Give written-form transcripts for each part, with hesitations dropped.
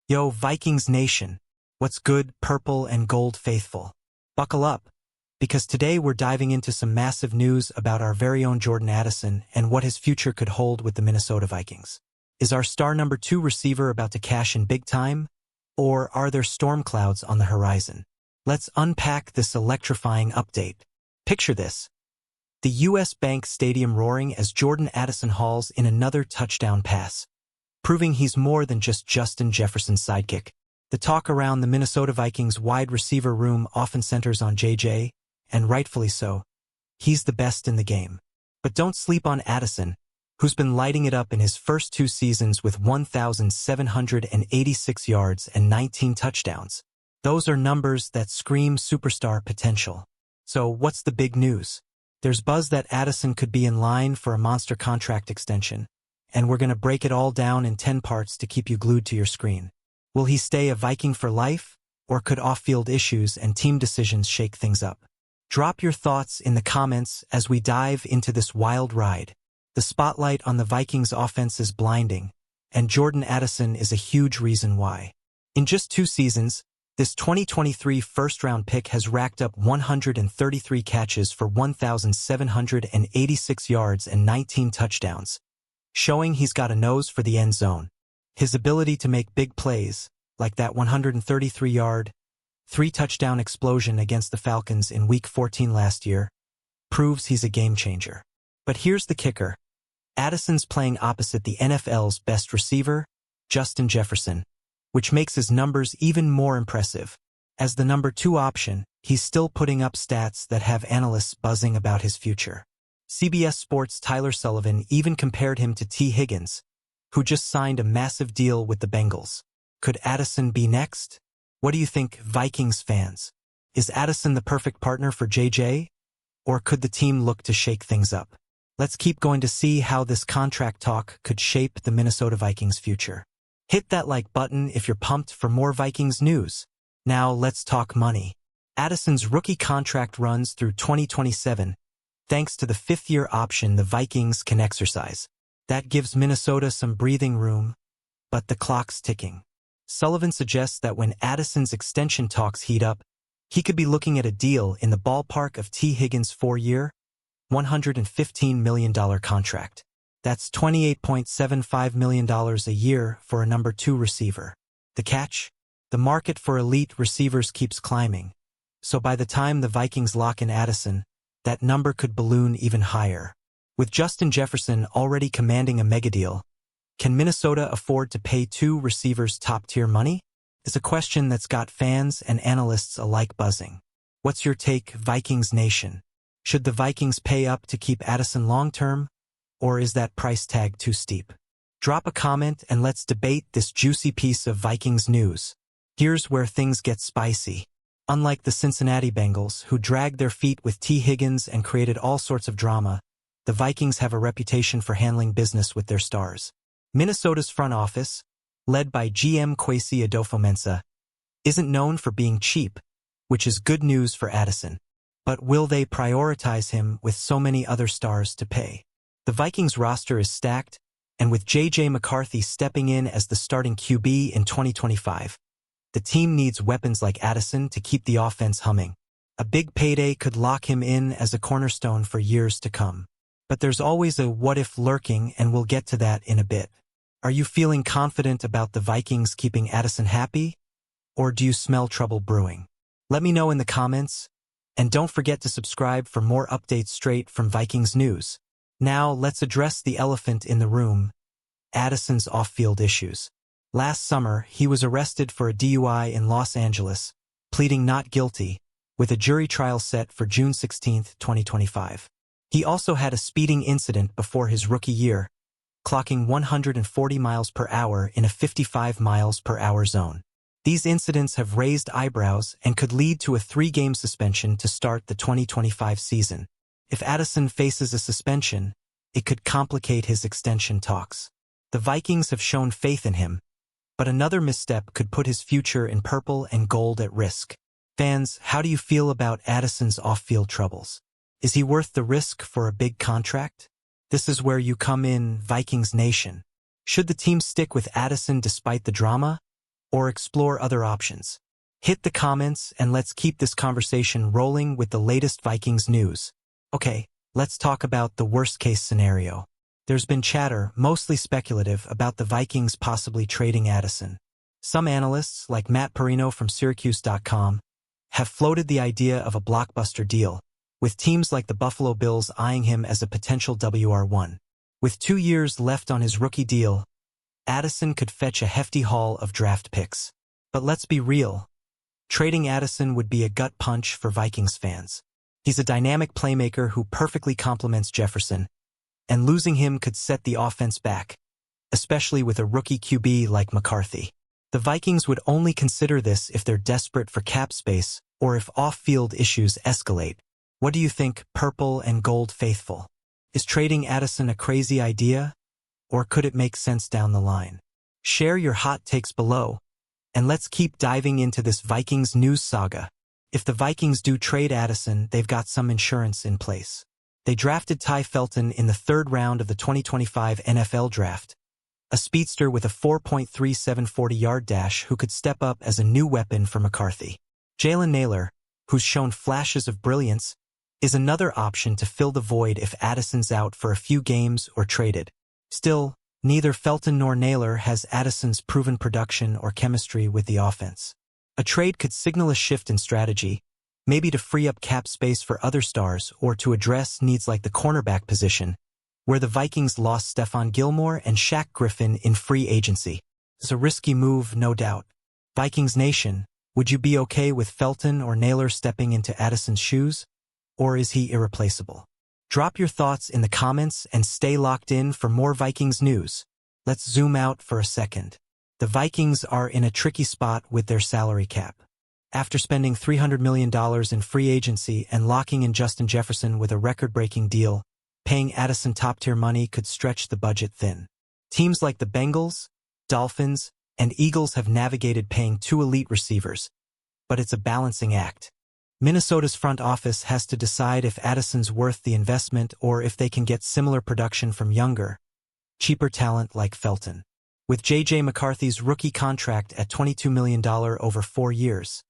Yo, Vikings Nation, what's good, purple and gold faithful? Buckle up, because today we're diving into some massive news about our very own Jordan Addison and what his future could hold with the Minnesota Vikings. Is our star number 2 receiver about to cash in big time, or are there storm clouds on the horizon? Let's unpack this electrifying update. Picture this: the U.S. Bank Stadium roaring as Jordan Addison hauls in another touchdown pass, proving he's more than just Justin Jefferson's sidekick. The talk around the Minnesota Vikings wide receiver room often centers on JJ, and rightfully so. He's the best in the game. But don't sleep on Addison, who's been lighting it up in his first 2 seasons with 1,786 yards and 19 touchdowns. Those are numbers that scream superstar potential. So what's the big news? There's buzz that Addison could be in line for a monster contract extension, and we're going to break it all down in 10 parts to keep you glued to your screen. Will he stay a Viking for life, or could off-field issues and team decisions shake things up? Drop your thoughts in the comments as we dive into this wild ride. The spotlight on the Vikings offense is blinding, and Jordan Addison is a huge reason why. In just 2 seasons, this 2023 first-round pick has racked up 133 catches for 1,786 yards and 19 touchdowns, showing he's got a nose for the end zone. His ability to make big plays, like that 133-yard, 3-touchdown explosion against the Falcons in Week 14 last year, proves he's a game-changer. But here's the kicker. Addison's playing opposite the NFL's best receiver, Justin Jefferson, which makes his numbers even more impressive. As the number 2 option, he's still putting up stats that have analysts buzzing about his future. CBS Sports' Tyler Sullivan even compared him to T. Higgins, who just signed a massive deal with the Bengals. Could Addison be next? What do you think, Vikings fans? Is Addison the perfect partner for JJ? Or could the team look to shake things up? Let's keep going to see how this contract talk could shape the Minnesota Vikings' future. Hit that like button if you're pumped for more Vikings news. Now let's talk money. Addison's rookie contract runs through 2027, thanks to the 5th-year option the Vikings can exercise. That gives Minnesota some breathing room, but the clock's ticking. Sullivan suggests that when Addison's extension talks heat up, he could be looking at a deal in the ballpark of T. Higgins' 4-year, $115 million contract. That's $28.75 million a year for a number 2 receiver. The catch? The market for elite receivers keeps climbing, so by the time the Vikings lock in Addison, that number could balloon even higher. With Justin Jefferson already commanding a megadeal, can Minnesota afford to pay 2 receivers top-tier money? It's a question that's got fans and analysts alike buzzing. What's your take, Vikings Nation? Should the Vikings pay up to keep Addison long-term, or is that price tag too steep? Drop a comment and let's debate this juicy piece of Vikings news. Here's where things get spicy. Unlike the Cincinnati Bengals, who dragged their feet with T. Higgins and created all sorts of drama, the Vikings have a reputation for handling business with their stars. Minnesota's front office, led by GM Kwesi Adofo-Mensah, isn't known for being cheap, which is good news for Addison. But will they prioritize him with so many other stars to pay? The Vikings roster is stacked, and with J.J. McCarthy stepping in as the starting QB in 2025, the team needs weapons like Addison to keep the offense humming. A big payday could lock him in as a cornerstone for years to come. But there's always a what-if lurking, and we'll get to that in a bit. Are you feeling confident about the Vikings keeping Addison happy? Or do you smell trouble brewing? Let me know in the comments, and don't forget to subscribe for more updates straight from Vikings news. Now let's address the elephant in the room: Addison's off-field issues. Last summer, he was arrested for a DUI in Los Angeles, pleading not guilty, with a jury trial set for June 16, 2025. He also had a speeding incident before his rookie year, clocking 140 miles per hour in a 55 miles per hour zone. These incidents have raised eyebrows and could lead to a 3-game suspension to start the 2025 season. If Addison faces a suspension, it could complicate his extension talks. The Vikings have shown faith in him, but another misstep could put his future in purple and gold at risk. Fans, how do you feel about Addison's off-field troubles? Is he worth the risk for a big contract? This is where you come in, Vikings Nation. Should the team stick with Addison despite the drama? or explore other options? Hit the comments and let's keep this conversation rolling with the latest Vikings news. Okay, let's talk about the worst-case scenario. There's been chatter, mostly speculative, about the Vikings possibly trading Addison. Some analysts, like Matt Perino from Syracuse.com, have floated the idea of a blockbuster deal, with teams like the Buffalo Bills eyeing him as a potential WR1. With 2 years left on his rookie deal, Addison could fetch a hefty haul of draft picks. But let's be real. Trading Addison would be a gut punch for Vikings fans. He's a dynamic playmaker who perfectly complements Jefferson, and losing him could set the offense back, especially with a rookie QB like McCarthy. The Vikings would only consider this if they're desperate for cap space or if off-field issues escalate. What do you think, Purple and Gold faithful? Is trading Addison a crazy idea, or could it make sense down the line? Share your hot takes below, and let's keep diving into this Vikings news saga. If the Vikings do trade Addison, they've got some insurance in place. They drafted Ty Felton in the 3rd round of the 2025 NFL Draft, a speedster with a 4.37 40-yard dash who could step up as a new weapon for McCarthy. Jalen Nailor, who's shown flashes of brilliance, is another option to fill the void if Addison's out for a few games or traded. Still, neither Felton nor Nailor has Addison's proven production or chemistry with the offense. A trade could signal a shift in strategy, maybe to free up cap space for other stars or to address needs like the cornerback position, where the Vikings lost Stephon Gilmore and Shaq Griffin in free agency. It's a risky move, no doubt. Vikings Nation, would you be okay with Felton or Nailor stepping into Addison's shoes? Or is he irreplaceable? Drop your thoughts in the comments and stay locked in for more Vikings news. Let's zoom out for a second. The Vikings are in a tricky spot with their salary cap. After spending $300 million in free agency and locking in Justin Jefferson with a record-breaking deal, paying Addison top-tier money could stretch the budget thin. Teams like the Bengals, Dolphins, and Eagles have navigated paying 2 elite receivers, but it's a balancing act. Minnesota's front office has to decide if Addison's worth the investment or if they can get similar production from younger, cheaper talent like Felton. With J.J. McCarthy's rookie contract at $22 million over 4 years,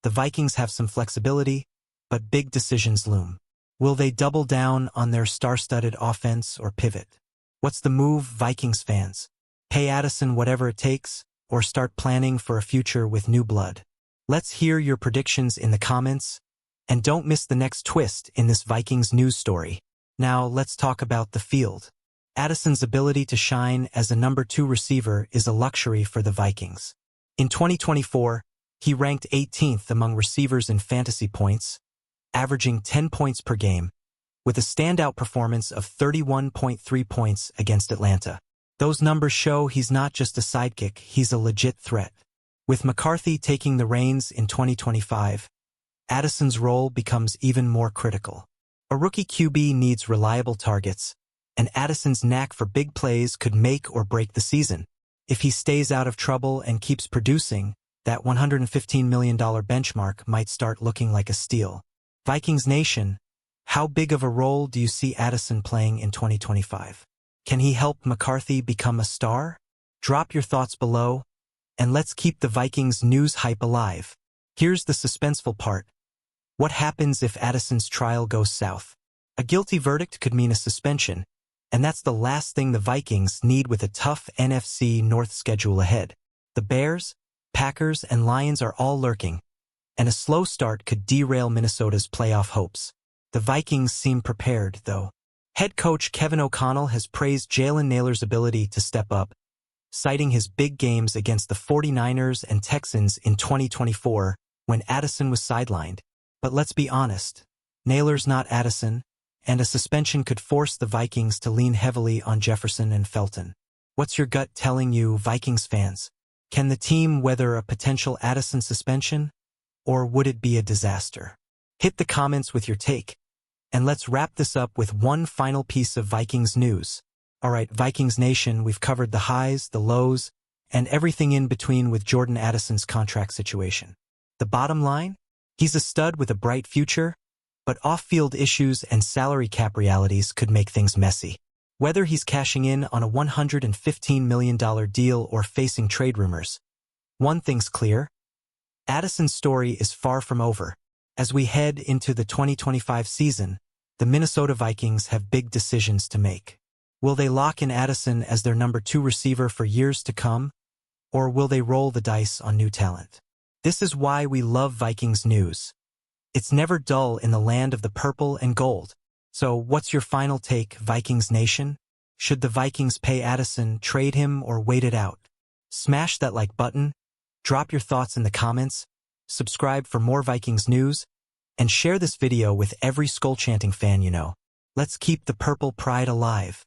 the Vikings have some flexibility, but big decisions loom. Will they double down on their star-studded offense or pivot? What's the move, Vikings fans? Pay Addison whatever it takes, or start planning for a future with new blood? Let's hear your predictions in the comments, and don't miss the next twist in this Vikings news story. Now let's talk about the field. Addison's ability to shine as a number 2 receiver is a luxury for the Vikings. In 2024, he ranked 18th among receivers in fantasy points, averaging 10 points per game, with a standout performance of 31.3 points against Atlanta. Those numbers show he's not just a sidekick, he's a legit threat. With McCarthy taking the reins in 2025, Addison's role becomes even more critical. A rookie QB needs reliable targets, and Addison's knack for big plays could make or break the season. If he stays out of trouble and keeps producing, that $115 million benchmark might start looking like a steal. Vikings Nation, how big of a role do you see Addison playing in 2025? Can he help McCarthy become a star? Drop your thoughts below, and let's keep the Vikings news hype alive. Here's the suspenseful part. What happens if Addison's trial goes south? A guilty verdict could mean a suspension, and that's the last thing the Vikings need with a tough NFC North schedule ahead. The Bears, Packers, and Lions are all lurking, and a slow start could derail Minnesota's playoff hopes. The Vikings seem prepared, though. Head coach Kevin O'Connell has praised Jalen Nailor's ability to step up, citing his big games against the 49ers and Texans in 2024 when Addison was sidelined. But let's be honest, Nailor's not Addison, and a suspension could force the Vikings to lean heavily on Jefferson and Felton. What's your gut telling you, Vikings fans? Can the team weather a potential Addison suspension, or would it be a disaster? Hit the comments with your take, and let's wrap this up with one final piece of Vikings news. Alright, Vikings Nation, we've covered the highs, the lows, and everything in between with Jordan Addison's contract situation. The bottom line? He's a stud with a bright future, but off-field issues and salary cap realities could make things messy. Whether he's cashing in on a $115 million deal or facing trade rumors, One thing's clear. Addison's story is far from over. As we head into the 2025 season, the Minnesota Vikings have big decisions to make. Will they lock in Addison as their number 2 receiver for years to come? Or will they roll the dice on new talent? This is why we love Vikings news. It's never dull in the land of the purple and gold. So what's your final take, Vikings Nation? Should the Vikings pay Addison, trade him, or wait it out? Smash that like button, drop your thoughts in the comments, subscribe for more Vikings news, and share this video with every skull-chanting fan you know. Let's keep the purple pride alive.